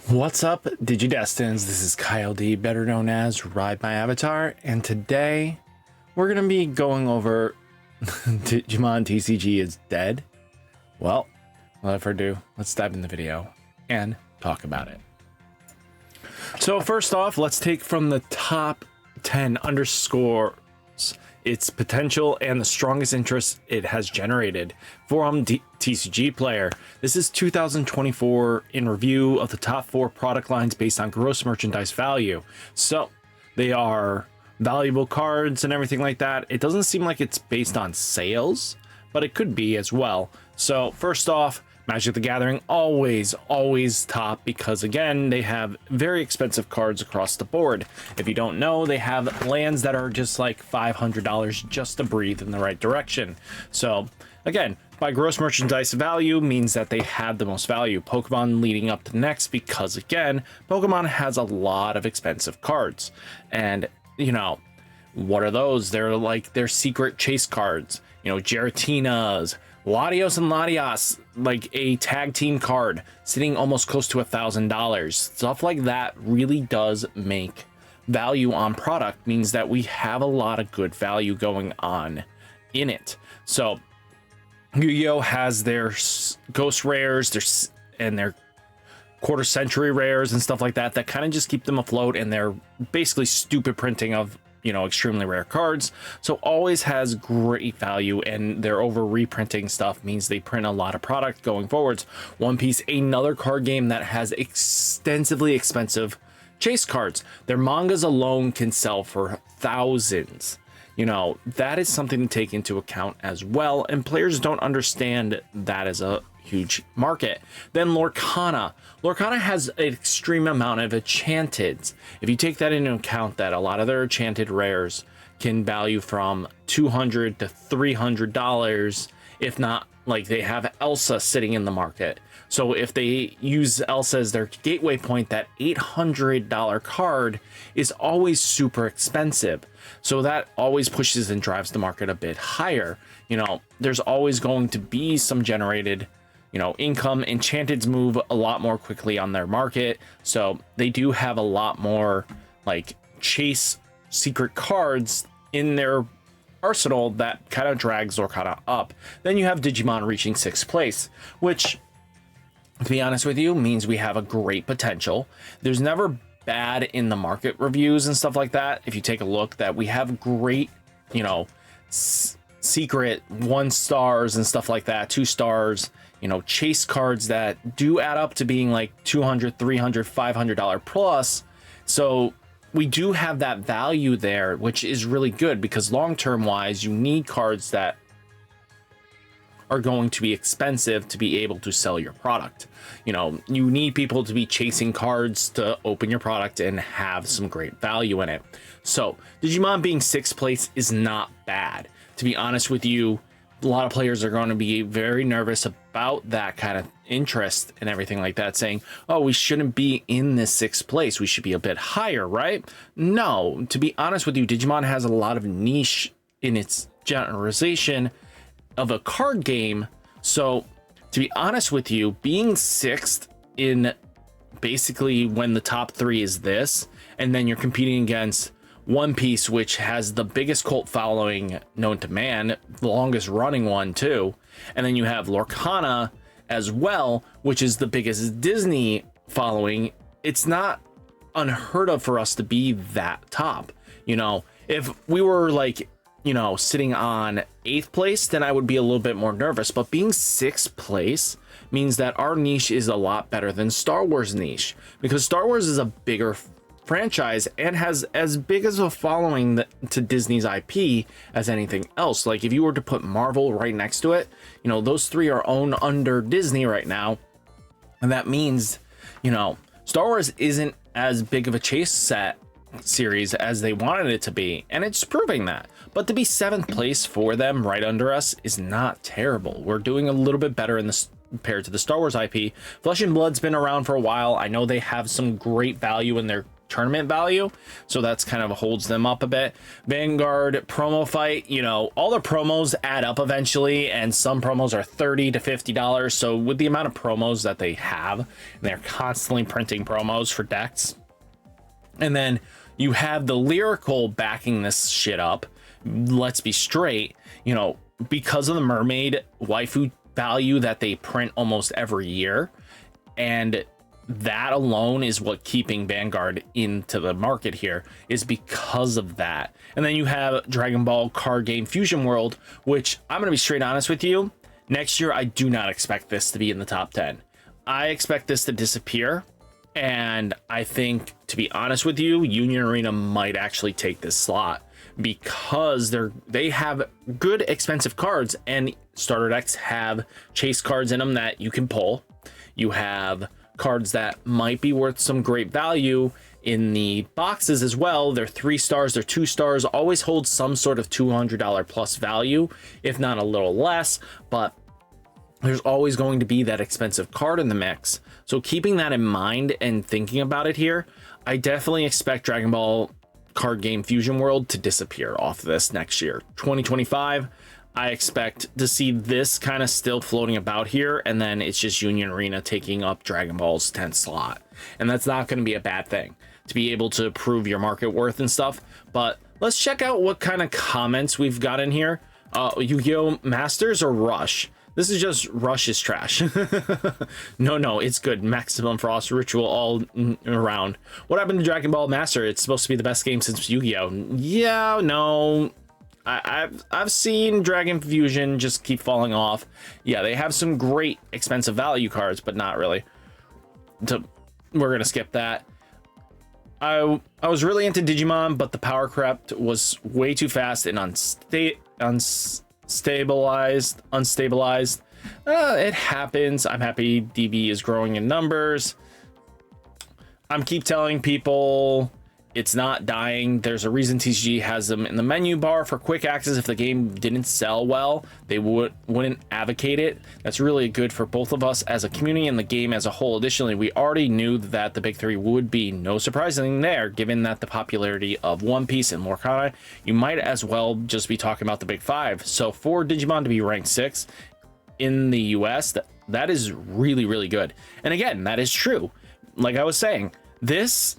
What's up, Digidestins? This is Kyle D, better known as RideMyAvatar, and today we're going to be going over Digimon TCG is dead. Well, without further ado, let's dive in the video and talk about it. So first off, let's take from the top 10 underscores its potential and the strongest interest it has generated. Forum TCG player. This is 2024 in review of the top 4 product lines based on gross merchandise value. So they are valuable cards and everything like that. It doesn't seem like it's based on sales, but it could be as well. So first off, Magic the Gathering always top, because again, they have very expensive cards across the board. If you don't know, they have lands that are just like $500 just to breathe in the right direction. So again, by gross merchandise value means that they have the most value. Pokemon leading up to next, because again, Pokemon has a lot of expensive cards. And you know, what are those? They're like their secret chase cards, you know, Giratinas, Latios and Latias, like a tag team card sitting almost close to $1,000. Stuff like that really does make value on product, means that we have a lot of good value going on in it. So Yu-Gi-Oh has their ghost rares, their quarter century rares and stuff like that that kind of just keep them afloat, and they're basically stupid printing of, you know, extremely rare cards. So always has great value, and their over reprinting stuff means they print a lot of product going forwards. One Piece, another card game that has extensively expensive chase cards. Their mangas alone can sell for thousands. You know, that is something to take into account as well, and players don't understand that as a huge market. Then Lorcana. Lorcana has an extreme amount of enchanteds. If you take that into account, that a lot of their enchanted rares can value from $200 to $300, if not, like they have Elsa sitting in the market. So if they use Elsa as their gateway point, that $800 card is always super expensive. So that always pushes and drives the market a bit higher. You know, there's always going to be some generated, you know, income. Enchanteds move a lot more quickly on their market, so they do have a lot more like chase secret cards in their arsenal that kind of drags Lorcana up. Then you have Digimon reaching 6th place, which, to be honest with you, means we have a great potential. There's never bad in the market reviews and stuff like that. If you take a look, that we have great, you know, secret 1 stars and stuff like that, 2 stars, you know, chase cards that do add up to being like $200, $300, $500 plus. So we do have that value there, which is really good, because long-term wise, you need cards that are going to be expensive to be able to sell your product. You know, you need people to be chasing cards to open your product and have some great value in it. So Digimon being 6th place is not bad. To be honest with you, a lot of players are going to be very nervous about that kind of interest and everything like that, saying, oh, we shouldn't be in this 6th place, we should be a bit higher, right? No, to be honest with you, Digimon has a lot of niche in its generalization of a card game. So to be honest with you, being 6th in basically when the top 3 is this, and then you're competing against One Piece, which has the biggest cult following known to man, the longest running one too, and then you have Lorcana as well, which is the biggest Disney following. It's not unheard of for us to be that top. You know, if we were like, you know, sitting on 8th place, then I would be a little bit more nervous. But being 6th place means that our niche is a lot better than Star Wars niche, because Star Wars is a bigger franchise and has as big as a following to Disney's IP as anything else. Like if you were to put Marvel right next to it, you know, those 3 are owned under Disney right now, and that means, you know, Star Wars isn't as big of a chase set series as they wanted it to be, and it's proving that. But to be 7th place for them right under us is not terrible. We're doing a little bit better in this compared to the Star Wars IP. Flesh and Blood's been around for a while. I know they have some great value in their tournament value, so that's kind of holds them up a bit. Vanguard promo fight, you know, all the promos add up eventually, and some promos are $30 to $50. So with the amount of promos that they have, and they're constantly printing promos for decks, and then you have the lyrical backing this shit up. Let's be straight, you know, because of the mermaid waifu value that they print almost every year, and that alone is what keeping Vanguard into the market here, is because of that. And then you have Dragon Ball card game Fusion World, which I'm going to be straight honest with you. Next year, I do not expect this to be in the top 10. I expect this to disappear. And I think, to be honest with you, Union Arena might actually take this slot because they have good expensive cards, and starter decks have chase cards in them that you can pull. You have cards that might be worth some great value in the boxes as well. They're 3 stars, they're 2 stars, always hold some sort of $200 plus value, if not a little less, but there's always going to be that expensive card in the mix. So keeping that in mind and thinking about it here, I definitely expect Dragon Ball card game Fusion World to disappear off this next year. 2025, I expect to see this kind of still floating about here, and then it's just Union Arena taking up Dragon Ball's 10th slot. And that's not going to be a bad thing to be able to prove your market worth and stuff. But let's check out what kind of comments we've got in here. Yu-Gi-Oh! Masters or Rush? This is just Rush is trash. No, it's good. Maximum Frost Ritual all around. What happened to Dragon Ball Master? It's supposed to be the best game since Yu-Gi-Oh! Yeah, no. I've seen Dragon Fusion just keep falling off. Yeah, they have some great expensive value cards, but not really. We're gonna skip that. I was really into Digimon, but the power crept was way too fast and unstabilized. It happens. I'm happy DB is growing in numbers. I'm keep telling people it's not dying. There's a reason TCG has them in the menu bar for quick access. If the game didn't sell well, they wouldn't advocate it. That's really good for both of us as a community and the game as a whole. Additionally, we already knew that the big 3 would be no surprising there, given that the popularity of One Piece and Lorcana. You might as well just be talking about the big 5. So for Digimon to be ranked 6 in the US, that is really, really good. And again, that is true. Like I was saying, this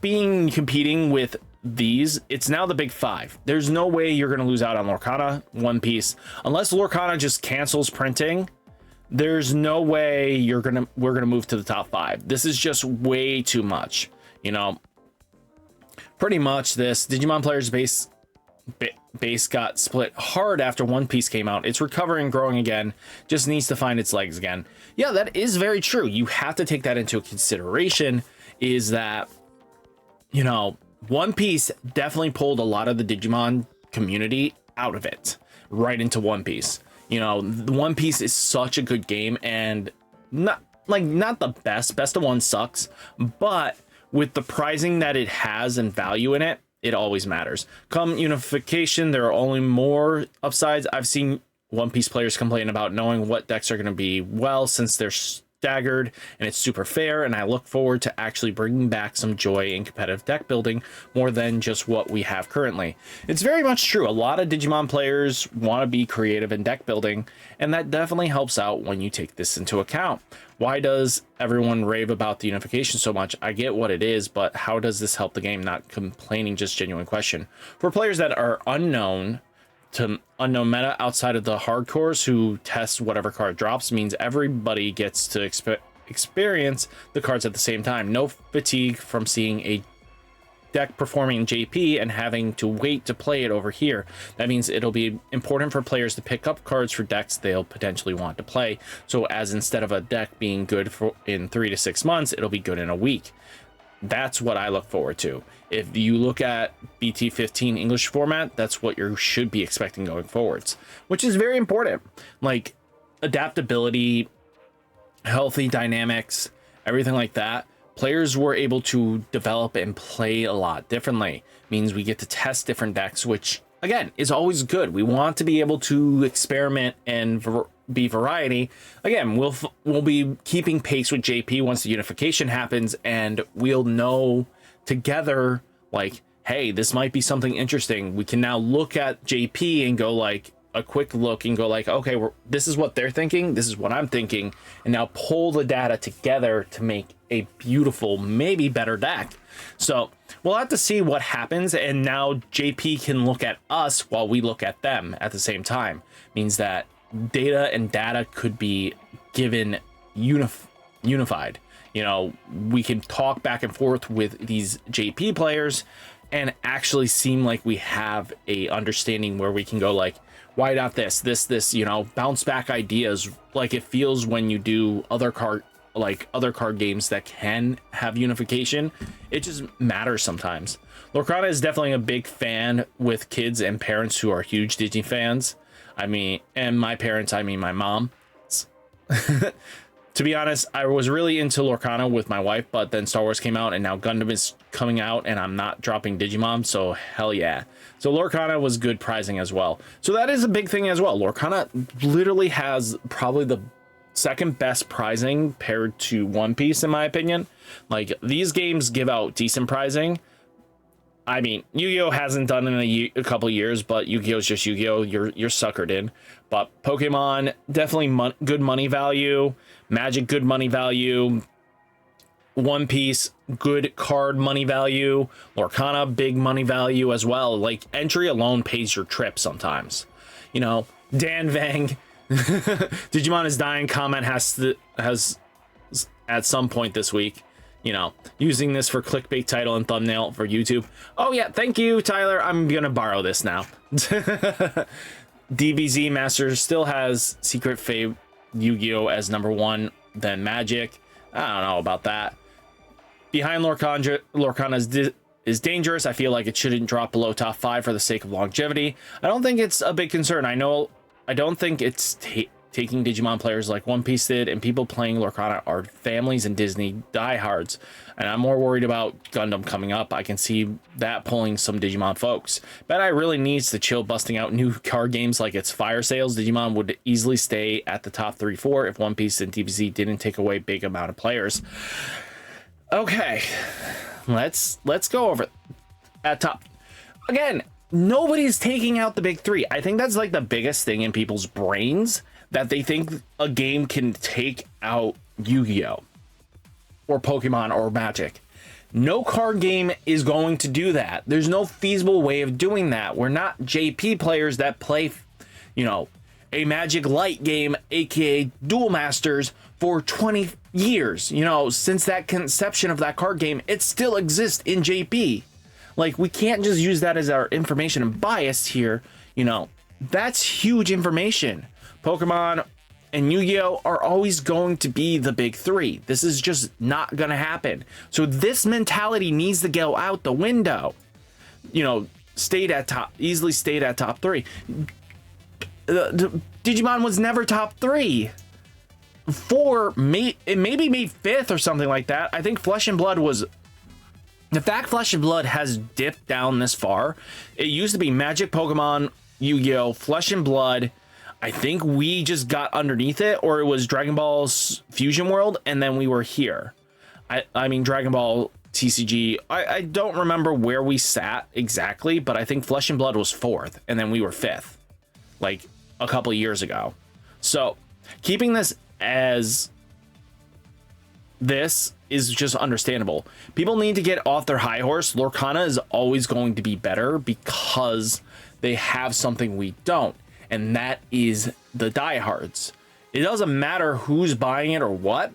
being competing with these, it's now the big 5. There's no way you're going to lose out on Lorcana, One Piece, unless Lorcana just cancels printing. There's no way we're gonna move to the top 5. This is just way too much, you know. Pretty much this Digimon players base got split hard after One Piece came out. It's recovering, growing again, just needs to find its legs again. Yeah, that is very true. You have to take that into consideration, is that, you know, One Piece definitely pulled a lot of the Digimon community out of it, right into One Piece. You know, One Piece is such a good game, and not the best of one sucks, but with the pricing that it has and value in it, it always matters. Come unification, there are only more upsides. I've seen One Piece players complain about knowing what decks are going to be well, since they're staggered and it's super fair, and I look forward to actually bringing back some joy in competitive deck building more than just what we have currently. It's very much true. A lot of Digimon players want to be creative in deck building, and that definitely helps out when you take this into account. Why does everyone rave about the unification so much? I get what it is, but how does this help the game? Not complaining, just genuine question. For players that are unknown meta outside of the hardcores who test whatever card drops, means everybody gets to experience the cards at the same time. No fatigue from seeing a deck performing JP and having to wait to play it over here. That means it'll be important for players to pick up cards for decks they'll potentially want to play. So as instead of a deck being good in 3 to 6 months, it'll be good in a week. That's what I look forward to. If you look at BT15 English format, that's what you should be expecting going forwards, which is very important. Like adaptability, healthy dynamics, everything like that. Players were able to develop and play a lot differently. Means we get to test different decks, which again is always good. We want to be able to experiment and be variety. Again, we'll be keeping pace with JP once the unification happens, and we'll know together, like, hey, this might be something interesting. We can now look at JP and go like a quick look and go like, okay, this is what they're thinking, this is what I'm thinking, and now pull the data together to make a beautiful, maybe better deck. So we'll have to see what happens, and now JP can look at us while we look at them at the same time. Means that data and data could be given unified. You know, we can talk back and forth with these JP players and actually seem like we have a understanding where we can go like, why not this, you know, bounce back ideas like it feels when you do other card games that can have unification. It just matters sometimes. Lorcana is definitely a big fan with kids and parents who are huge Disney fans. I mean, and my parents, I mean my mom. To be honest, I was really into Lorcana with my wife, but then Star Wars came out and now Gundam is coming out and I'm not dropping Digimon, so hell yeah. So Lorcana was good prizing as well. So that is a big thing as well. Lorcana literally has probably the second best prizing paired to One Piece, in my opinion. Like, these games give out decent prizing. I mean, Yu-Gi-Oh hasn't done it in a couple years, but Yu-Gi-Oh is just Yu-Gi-Oh. You're suckered in. But Pokemon, definitely good money value. Magic, good money value. One Piece, good card money value. Lorcana, big money value as well. Like, entry alone pays your trip sometimes. You know, Dan Vang, Digimon is dying comment has at some point this week, you know, using this for clickbait title and thumbnail for YouTube. Oh yeah, thank you, Tyler. I'm gonna borrow this now. DBZ Master still has Secret Fate Yu-Gi-Oh as #1, then Magic. I don't know about that. Behind Lorcana is dangerous. I feel like it shouldn't drop below top 5 for the sake of longevity. I don't think it's a big concern. I don't think it's taking Digimon players like One Piece did, and people playing Lorcana are families and Disney diehards. And I'm more worried about Gundam coming up. I can see that pulling some Digimon folks. Bet I really needs to chill busting out new card games like it's fire sales. Digimon would easily stay at the top 3-4 if One Piece and DBZ didn't take away big amount of players. Okay, let's go over at top. Again, nobody's taking out the big 3. I think that's like the biggest thing in people's brains, that they think a game can take out Yu-Gi-Oh or Pokemon or Magic. No card game is going to do that. There's no feasible way of doing that. We're not JP players that play, you know, a Magic Light game, aka Duel Masters, for 20 years. You know, since that conception of that card game, it still exists in JP. Like, we can't just use that as our information and bias here. You know, that's huge information. Pokemon and Yu-Gi-Oh are always going to be the big 3. This is just not gonna happen. So this mentality needs to go out the window. You know, easily stayed at top 3. Digimon was never top 3. 4, it maybe made 5th or something like that. I think Flesh and Blood was... The fact Flesh and Blood has dipped down this far, it used to be Magic, Pokemon, Yu-Gi-Oh, Flesh and Blood. I think we just got underneath it, or it was Dragon Ball's Fusion World, and then we were here. I mean, Dragon Ball TCG, I don't remember where we sat exactly, but I think Flesh and Blood was 4th, and then we were 5th, like a couple of years ago. So keeping this as this is just understandable. People need to get off their high horse. Lorcana is always going to be better because they have something we don't, and that is the diehards. It doesn't matter who's buying it or what.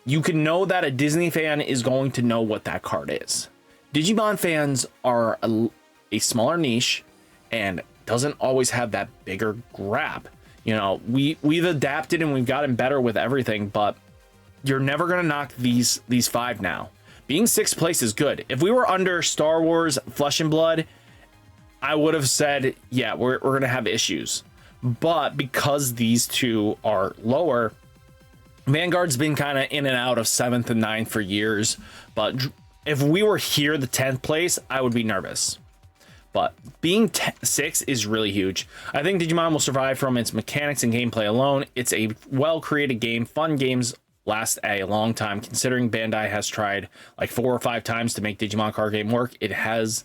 You can know that a Disney fan is going to know what that card is. Digimon fans are a smaller niche and doesn't always have that bigger grab. You know, we've adapted and we've gotten better with everything, but you're never gonna knock these 5 now. Being 6th place is good. If we were under Star Wars Flesh and Blood, I would have said, yeah, we're gonna have issues. But because these 2 are lower, Vanguard's been kind of in and out of 7th and 9th for years. But if we were here, the 10th place, I would be nervous. But being 6 is really huge. I think Digimon will survive from its mechanics and gameplay alone. It's a well-created game, fun games last a long time. Considering Bandai has tried like 4 or 5 times to make Digimon card game work, it has.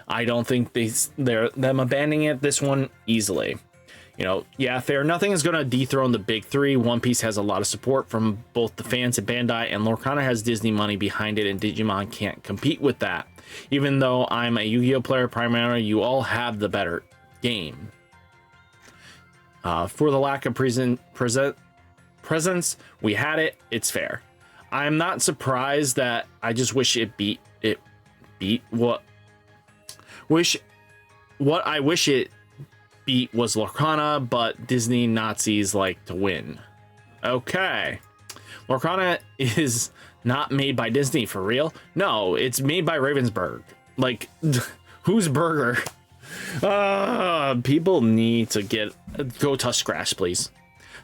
I don't think they're them abandoning it this one easily. You know, yeah, fair. Nothing is going to dethrone the big three. One Piece has a lot of support from both the fans at Bandai, and Lorcana has Disney money behind it, and Digimon can't compete with that. Even though I'm a Yu-Gi-Oh player primarily, you all have the better game. For the lack of presence, we had it. It's fair. I'm not surprised that I just wish it beat what I wish it beat was Lorcana, but Disney Nazis like to win. Okay. Lorcana is not made by Disney for real. No, it's made by Ravensburg. Like, whose burger? People need to go touch scratch, please.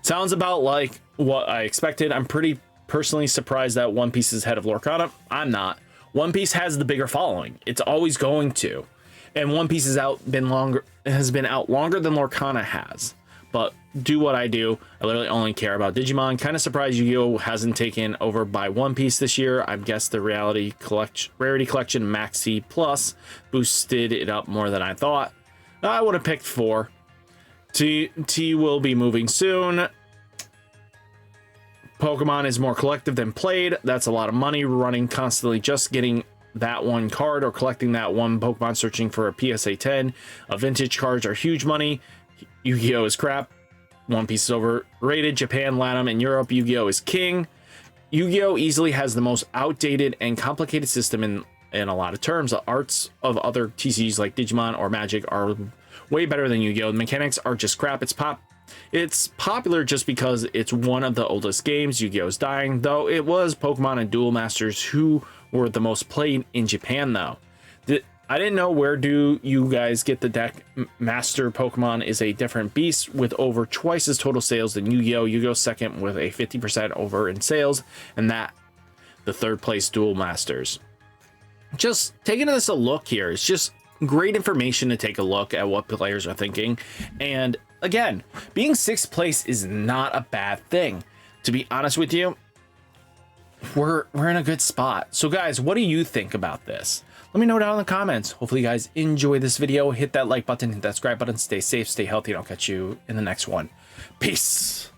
Sounds about like what I expected. I'm pretty personally surprised that One Piece is ahead of Lorcana. I'm not. One Piece has the bigger following. It's always going to. And One Piece has been out longer than Lorcana has. But do what I do. I literally only care about Digimon. Kind of surprised Yu-Gi-Oh hasn't taken over by One Piece this year. I guess the Rarity Collection Maxi Plus boosted it up more than I thought. I would have picked 4. T will be moving soon. Pokemon is more collective than played. That's a lot of money running constantly just getting that one card or collecting that one Pokemon, searching for a PSA 10. Vintage cards are huge money. Yu-Gi-Oh is crap. One Piece is overrated. Japan, LATAM, and Europe, Yu-Gi-Oh is king. Yu-Gi-Oh easily has the most outdated and complicated system in a lot of terms. The arts of other TCGs like Digimon or Magic are way better than Yu-Gi-Oh. The mechanics are just crap. It's popular just because it's one of the oldest games. Yu-Gi-Oh is dying, though it was Pokemon and Duel Masters who were the most played in Japan, though. I didn't know, where do you guys get the deck? Master Pokemon is a different beast with over twice as total sales than Yu-Gi-Oh. Yu-Gi-Oh second with a 50% over in sales, and that the third place Duel Masters. Just taking this a look here, it's just great information to take a look at what players are thinking. And again, being 6th place is not a bad thing. To be honest with you, we're in a good spot. So guys, what do you think about this? Let me know down in the comments. Hopefully you guys enjoy this video. Hit that like button, hit that subscribe button. Stay safe, stay healthy, and I'll catch you in the next one. Peace.